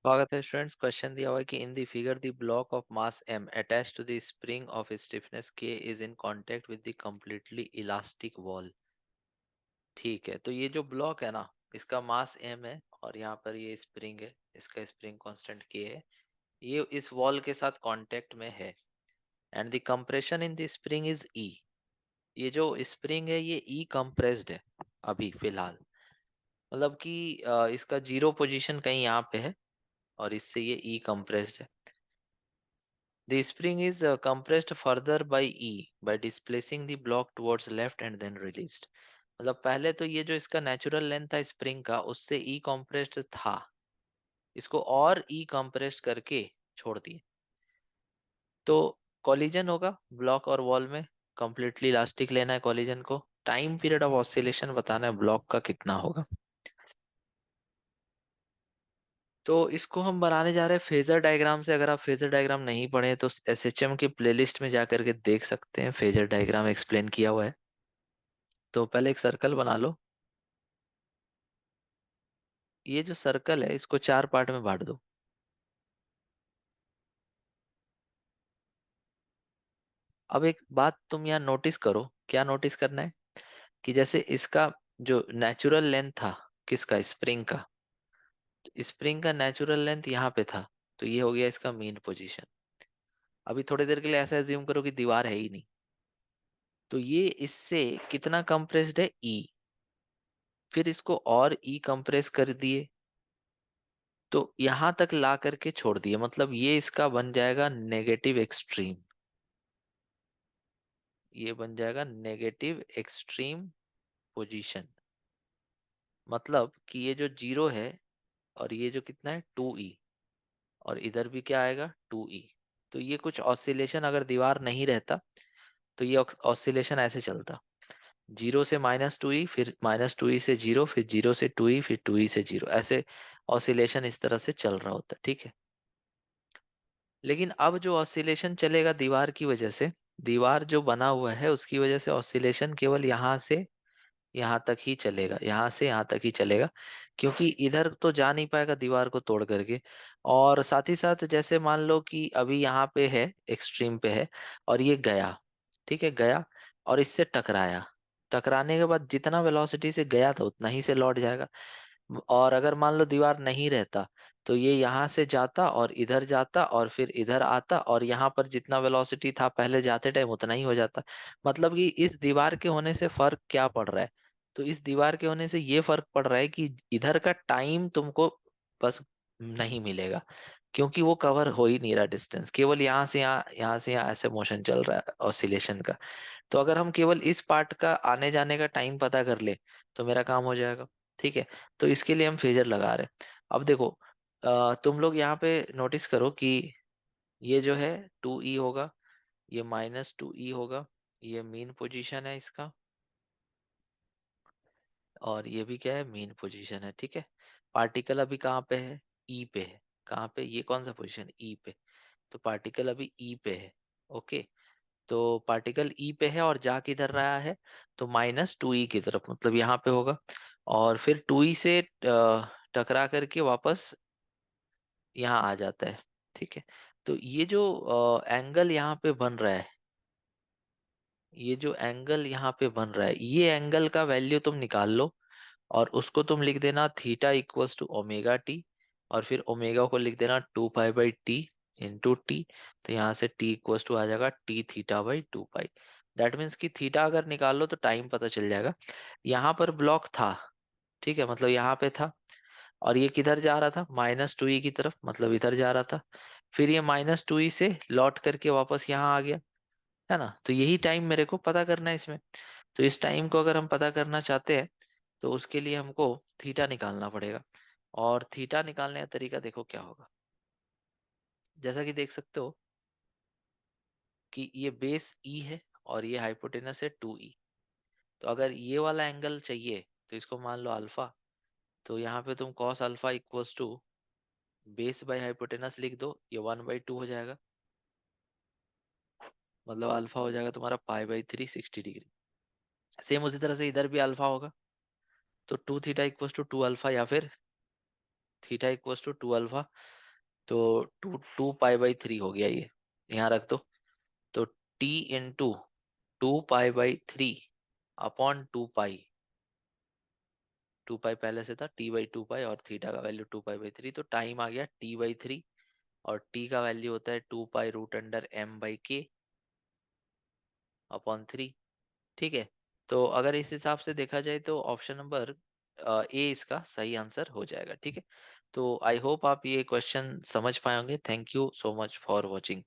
स्वागत है students. Question दिया हुआ है कि in the figure the block of mass m attached to the spring of stiffness k is in contact with the completely elastic wall. ठीक है, तो ये जो ब्लॉक है ना, इसका मास m है और यहाँ पर ये स्प्रिंग है, इसका स्प्रिंग कांस्टेंट k है। ये इस वॉल के साथ कांटेक्ट में है and the compression in the spring is e। ये जो स्प्रिंग है ये e कंप्रेस्ड है अभी फिलहाल, मतलब कि इसका जीरो पोजीशन कहीं यहाँ पे है और इससे ये e कंप्रेस्ड है। The spring is compressed further by E by displacing the block towards left and then released। मतलब पहले तो ये जो इसका नेचुरल लेंथ था स्प्रिंग का, उससे E compressed था, इसको और E compressed करके छोड़ दिए। तो कॉलिजन होगा ब्लॉक और वॉल में, कंप्लीटली इलास्टिक लेना है कॉलिजन को। टाइम पीरियड ऑफ ऑसिलेशन बताना है ब्लॉक का कितना होगा। तो इसको हम बनाने जा रहे हैं फेजर डायग्राम से। अगर आप फेजर डायग्राम नहीं पढ़े तो एसएचएम के प्लेलिस्ट में जा करके देख सकते हैं, फेजर डायग्राम एक्सप्लेन किया हुआ है। तो पहले एक सर्कल बना लो। ये जो सर्कल है इसको चार पार्ट में बांट दो। अब एक बात तुम यहाँ नोटिस करो, क्या नोटिस करना है कि जैसे इसका जो नेचुरल लेंथ था, किसका, स्प्रिंग का, स्प्रिंग का नेचुरल लेंथ यहाँ पे था, तो ये हो गया इसका मीन पोजीशन। अभी थोड़ी देर के लिए ऐसा एज्यूम करो कि दीवार है ही नहीं, तो ये इससे कितना कंप्रेस्ड है, ई। फिर इसको और ई कंप्रेस कर दिए, तो यहां तक ला करके छोड़ दिए, मतलब ये इसका बन जाएगा नेगेटिव एक्सट्रीम। ये बन जाएगा नेगेटिव एक्सट्रीम पोजीशन। मतलब कि ये जो जीरो है और ये जो कितना है 2e, और इधर भी क्या आएगा 2e। तो ये कुछ ऑसिलेशन, अगर दीवार नहीं रहता तो ये ऑसिलेशन ऐसे चलता, जीरो से -2e, फिर -2e से जीरो, फिर जीरो से 2e, फिर 2e से जीरो, ऐसे ऑसिलेशन इस तरह से चल रहा होता। ठीक है, लेकिन अब जो ऑसिलेशन चलेगा दीवार की वजह से, दीवार जो बना हुआ है उसकी वजह से ऑसिलेशन केवल यहाँ से यहाँ तक ही चलेगा, यहाँ से यहाँ तक ही चलेगा, क्योंकि इधर तो जा नहीं पाएगा दीवार को तोड़ करके। और साथ ही साथ जैसे मान लो कि अभी यहाँ पे है, एक्सट्रीम पे है, और ये गया, ठीक है, गया और इससे टकराया। टकराने के बाद जितना वेलोसिटी से गया था उतना ही से लौट जाएगा। और अगर मान लो दीवार नहीं रहता तो ये यहाँ से जाता और इधर जाता और फिर इधर आता, और यहाँ पर जितना वेलोसिटी था पहले जाते टाइम उतना ही हो जाता। मतलब कि इस दीवार के होने से फर्क क्या पड़ रहा है, तो इस दीवार के होने से ये फर्क पड़ रहा है कि इधर का टाइम तुमको बस नहीं मिलेगा, क्योंकि वो कवर हो ही नहीं रहा डिस्टेंस, केवल यहाँ से यहाँ, यहाँ से यहाँ ऐसे मोशन चल रहा है ऑसिलेशन का। तो अगर हम केवल इस पार्ट का आने जाने का टाइम पता कर ले तो मेरा काम हो जाएगा। ठीक है, तो इसके लिए हम फेजर लगा रहे हैं। अब देखो, तुम लोग यहाँ पे नोटिस करो कि ये जो है 2e होगा, ये -2e होगा, ये मीन पोजीशन है इसका, और ये भी क्या है, मीन पोजीशन है। ठीक है, पार्टिकल अभी कहाँ पे है, ई पे है। कहाँ पे, ये कौन सा पोजीशन, ई पे। तो पार्टिकल अभी ई पे है। ओके, तो पार्टिकल ई पे है और जा किधर रहा है, तो -2e की तरफ, मतलब यहाँ पे होगा, और फिर 2e से टकरा करके वापस यहाँ आ जाता है। ठीक है, तो ये जो एंगल यहाँ पे बन रहा है, ये जो एंगल यहाँ पे बन रहा है, ये एंगल का वैल्यू तुम निकाल लो और उसको तुम लिख देना theta equals to omega t, और फिर ओमेगा को लिख देना 2 पाई/टी इंटू टी। तो यहाँ से टी इक्वल्स टू आ जाएगा T θ/2 पाई। दैट मीन्स कि थीटा अगर निकाल लो तो टाइम पता चल जाएगा। यहाँ पर ब्लॉक था, ठीक है, मतलब यहाँ पे था, और ये किधर जा रहा था, -2e की तरफ, मतलब इधर जा रहा था। फिर ये -2e से लौट करके वापस यहाँ आ गया, है ना। तो यही टाइम मेरे को पता करना है इसमें। तो इस टाइम को अगर हम पता करना चाहते हैं तो उसके लिए हमको थीटा निकालना पड़ेगा। और थीटा निकालने का तरीका देखो क्या होगा। जैसा कि देख सकते हो कि ये बेस ई है और ये हाइपोटेनस है 2e। तो अगर ये वाला एंगल चाहिए तो इसको मान लो अल्फा, तो यहाँ पे तुम cos alpha equals to base by hypotenuse लिख दो, ये 1/2 हो जाएगा, मतलब अल्फा हो जाएगा तुम्हारा π/3 60 डिग्री। सेम उसी तरह से इधर भी अल्फा होगा, तो 2 थीटा इक्वल्स टू 2 अल्फा, या फिर थीटा इक्वल्स टू 2 अल्फा। तो 2 2 पाई बाई 3 हो गया ये, यहाँ रख दो। तो T × 2 पाई बाई 3 अपॉन 2 पाई, 2 पाई पहले से था, T/2 पाई, और थीटा का वैल्यू 2 पाई बाई 3, तो टाइम आ गया T/3, और टी का वैल्यू होता है 2 पाई√m/k अपॉन 3। ठीक है, तो अगर इस हिसाब से देखा जाए तो ऑप्शन नंबर ए इसका सही आंसर हो जाएगा। ठीक है, तो आई होप आप ये क्वेश्चन समझ पाए होंगे। Thank you so much for watching.